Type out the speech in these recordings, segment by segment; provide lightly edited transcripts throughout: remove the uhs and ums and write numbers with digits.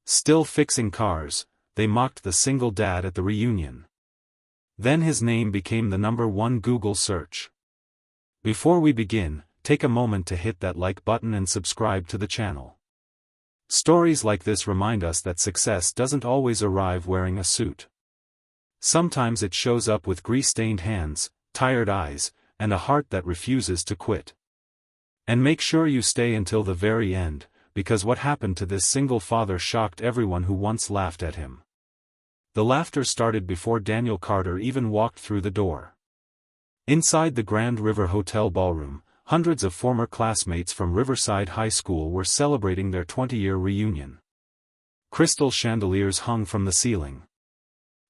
Still fixing cars, they mocked the single dad at the reunion. Then his name became the #1 Google search. Before we begin, take a moment to hit that like button and subscribe to the channel. Stories like this remind us that success doesn't always arrive wearing a suit. Sometimes it shows up with grease-stained hands, tired eyes, and a heart that refuses to quit. And make sure you stay until the very end, because what happened to this single father shocked everyone who once laughed at him. The laughter started before Daniel Carter even walked through the door. Inside the Grand River Hotel ballroom, hundreds of former classmates from Riverside High School were celebrating their 20-year reunion. Crystal chandeliers hung from the ceiling.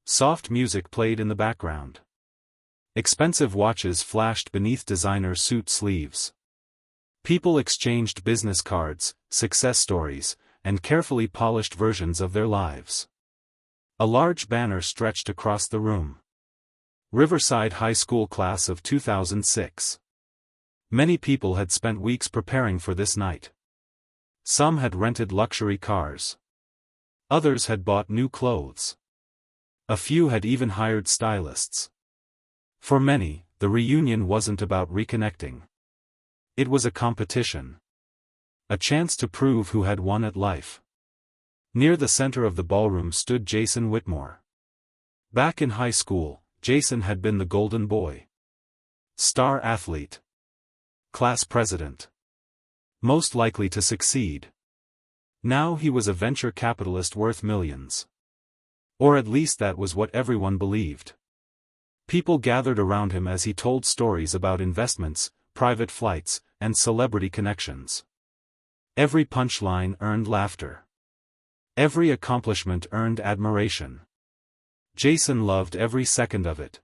Soft music played in the background. Expensive watches flashed beneath designer suit sleeves. People exchanged business cards, success stories, and carefully polished versions of their lives. A large banner stretched across the room. Riverside High School Class of 2006. Many people had spent weeks preparing for this night. Some had rented luxury cars. Others had bought new clothes. A few had even hired stylists. For many, the reunion wasn't about reconnecting. It was a competition. A chance to prove who had won at life. Near the center of the ballroom stood Jason Whitmore. Back in high school, Jason had been the golden boy. Star athlete. Class president. Most likely to succeed. Now he was a venture capitalist worth millions. Or at least that was what everyone believed. People gathered around him as he told stories about investments, private flights, and celebrity connections. Every punchline earned laughter. Every accomplishment earned admiration. Jason loved every second of it.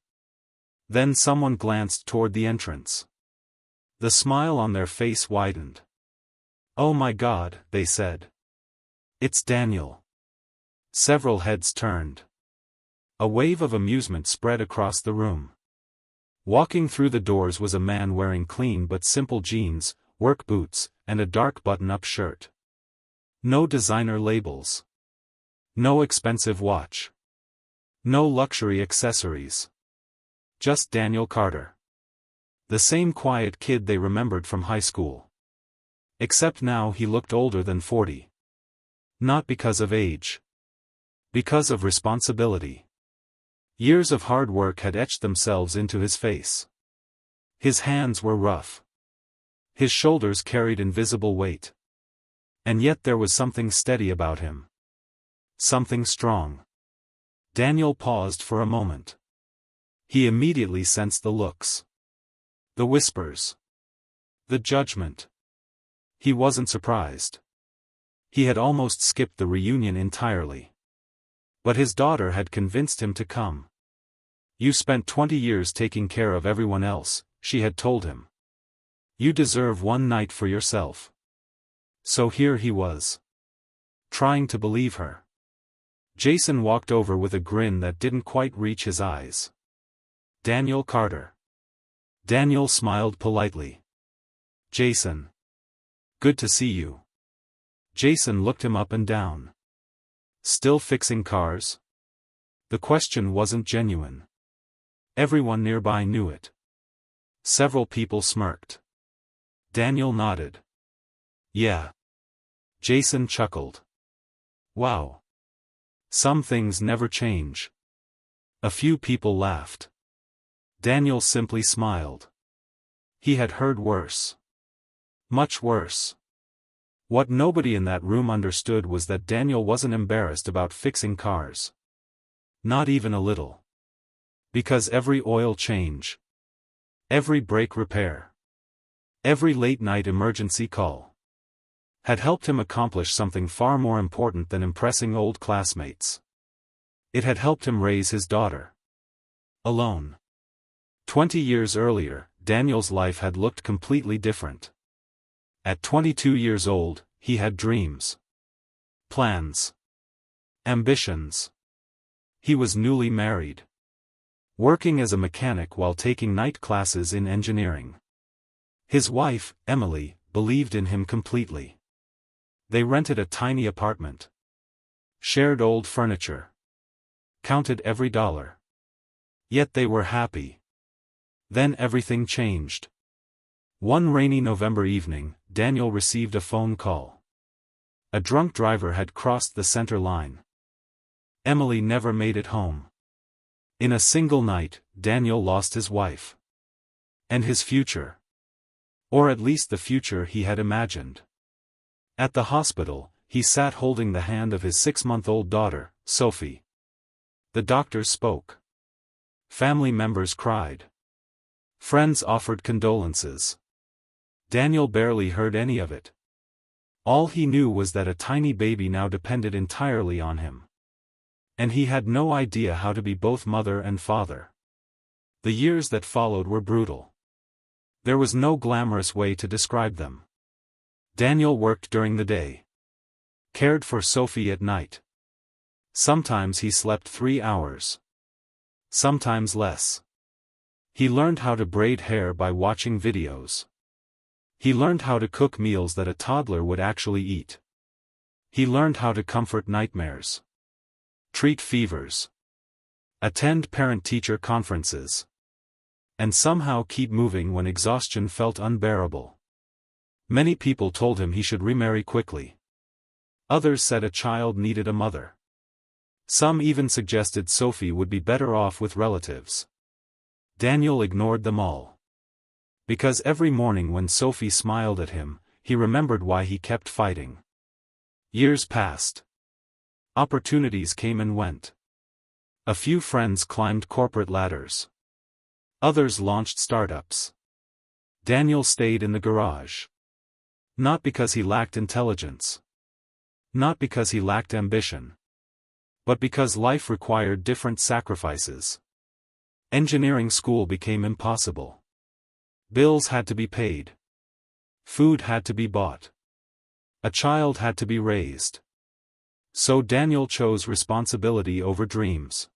Then someone glanced toward the entrance. The smile on their face widened. "Oh my God," they said. "It's Daniel." Several heads turned. A wave of amusement spread across the room. Walking through the doors was a man wearing clean but simple jeans, work boots, and a dark button-up shirt. No designer labels. No expensive watch. No luxury accessories. Just Daniel Carter. The same quiet kid they remembered from high school. Except now he looked older than 40. Not because of age. Because of responsibility. Years of hard work had etched themselves into his face. His hands were rough. His shoulders carried invisible weight. And yet there was something steady about him. Something strong. Daniel paused for a moment. He immediately sensed the looks. The whispers. The judgment. He wasn't surprised. He had almost skipped the reunion entirely. But his daughter had convinced him to come. "You spent 20 years taking care of everyone else," she had told him. "You deserve one night for yourself." So here he was. Trying to believe her. Jason walked over with a grin that didn't quite reach his eyes. "Daniel Carter." Daniel smiled politely. "Jason. Good to see you." Jason looked him up and down. Still fixing cars? The question wasn't genuine. Everyone nearby knew it. Several people smirked. Daniel nodded. "Yeah." Jason chuckled. "Wow. Some things never change." A few people laughed. Daniel simply smiled. He had heard worse. Much worse. What nobody in that room understood was that Daniel wasn't embarrassed about fixing cars. Not even a little. Because every oil change, every brake repair, every late-night emergency call had helped him accomplish something far more important than impressing old classmates. It had helped him raise his daughter. Alone. 20 years earlier, Daniel's life had looked completely different. At 22 years old, he had dreams. Plans. Ambitions. He was newly married. Working as a mechanic while taking night classes in engineering. His wife, Emily, believed in him completely. They rented a tiny apartment. shared old furniture, counted every dollar. Yet they were happy. Then everything changed. One rainy November evening, Daniel received a phone call. A drunk driver had crossed the center line. Emily never made it home. In a single night, Daniel lost his wife. And his future. Or at least the future he had imagined. At the hospital, he sat holding the hand of his 6-month-old daughter, Sophie. The doctors spoke. Family members cried. Friends offered condolences. Daniel barely heard any of it. All he knew was that a tiny baby now depended entirely on him. And he had no idea how to be both mother and father. The years that followed were brutal. There was no glamorous way to describe them. Daniel worked during the day. Cared for Sophie at night. Sometimes he slept 3 hours. Sometimes less. He learned how to braid hair by watching videos. He learned how to cook meals that a toddler would actually eat. He learned how to comfort nightmares. Treat fevers. Attend parent-teacher conferences. And somehow keep moving when exhaustion felt unbearable. Many people told him he should remarry quickly. Others said a child needed a mother. Some even suggested Sophie would be better off with relatives. Daniel ignored them all. Because every morning when Sophie smiled at him, he remembered why he kept fighting. Years passed. Opportunities came and went. A few friends climbed corporate ladders. Others launched startups. Daniel stayed in the garage. Not because he lacked intelligence. Not because he lacked ambition. But because life required different sacrifices. Engineering school became impossible. Bills had to be paid. Food had to be bought. A child had to be raised. So Daniel chose responsibility over dreams.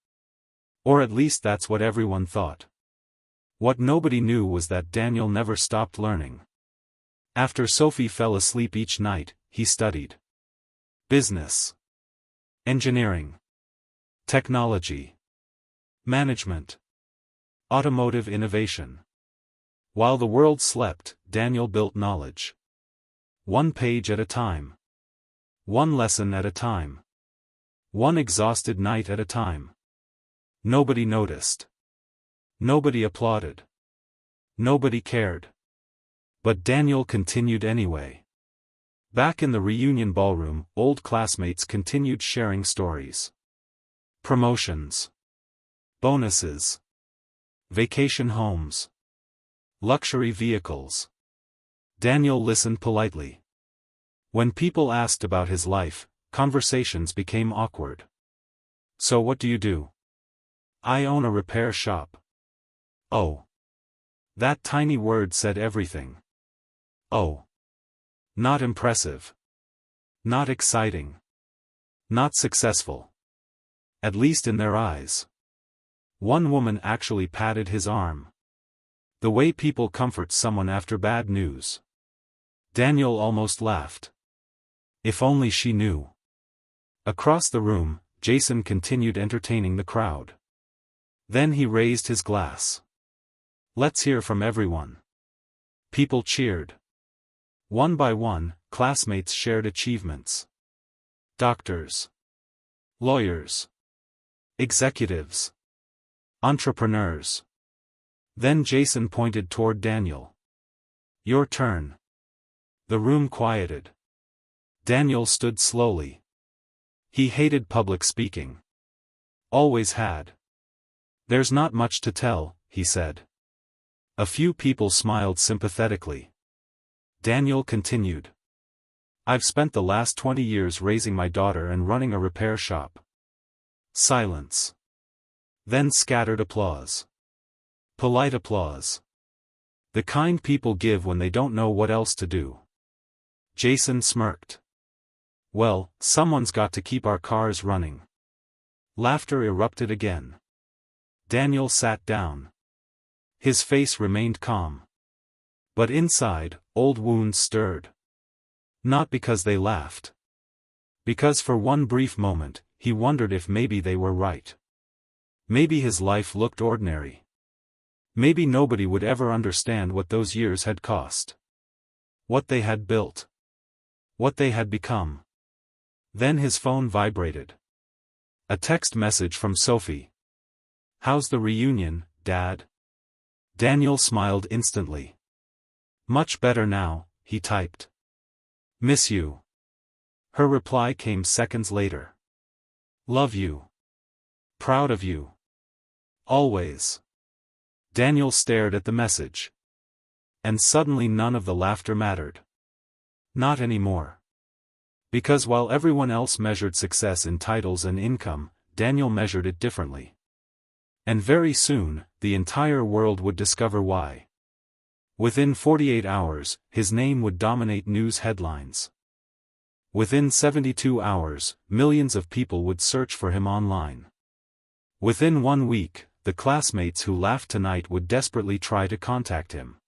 Or at least that's what everyone thought. What nobody knew was that Daniel never stopped learning. After Sophie fell asleep each night, he studied. Business. Engineering. Technology. Management. Automotive innovation. While the world slept, Daniel built knowledge. One page at a time. One lesson at a time. One exhausted night at a time. Nobody noticed. Nobody applauded. Nobody cared. But Daniel continued anyway. Back in the reunion ballroom, old classmates continued sharing stories. Promotions. Bonuses. Vacation homes. Luxury vehicles. Daniel listened politely. When people asked about his life, conversations became awkward. So what do you do? I own a repair shop. Oh. That tiny word said everything. Oh. Not impressive. Not exciting. Not successful. At least in their eyes. One woman actually patted his arm. The way people comfort someone after bad news. Daniel almost laughed. If only she knew. Across the room, Jason continued entertaining the crowd. Then he raised his glass. Let's hear from everyone. People cheered. One by one, classmates shared achievements. Doctors. Lawyers. Executives. Entrepreneurs. Then Jason pointed toward Daniel. Your turn. The room quieted. Daniel stood slowly. He hated public speaking. Always had. There's not much to tell, he said. A few people smiled sympathetically. Daniel continued. I've spent the last 20 years raising my daughter and running a repair shop. Silence. Then scattered applause. Polite applause. The kind people give when they don't know what else to do. Jason smirked. Well, someone's got to keep our cars running. Laughter erupted again. Daniel sat down. His face remained calm. But inside, old wounds stirred. Not because they laughed. Because for one brief moment, he wondered if maybe they were right. Maybe his life looked ordinary. Maybe nobody would ever understand what those years had cost. What they had built. What they had become. Then his phone vibrated. A text message from Sophie. "How's the reunion, Dad?" Daniel smiled instantly. "Much better now," he typed. "Miss you." Her reply came seconds later. "Love you. Proud of you. Always." Daniel stared at the message. And suddenly none of the laughter mattered. Not anymore. Because while everyone else measured success in titles and income, Daniel measured it differently. And very soon, the entire world would discover why. Within 48 hours, his name would dominate news headlines. Within 72 hours, millions of people would search for him online. Within 1 week, the classmates who laughed tonight would desperately try to contact him.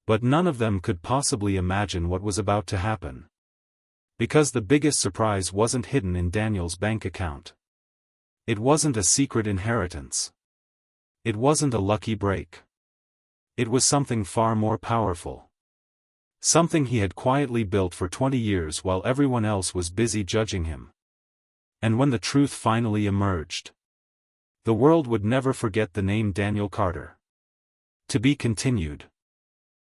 But none of them could possibly imagine what was about to happen. Because the biggest surprise wasn't hidden in Daniel's bank account. It wasn't a secret inheritance. It wasn't a lucky break. It was something far more powerful. Something he had quietly built for 20 years while everyone else was busy judging him. And when the truth finally emerged, the world would never forget the name Daniel Carter. To be continued.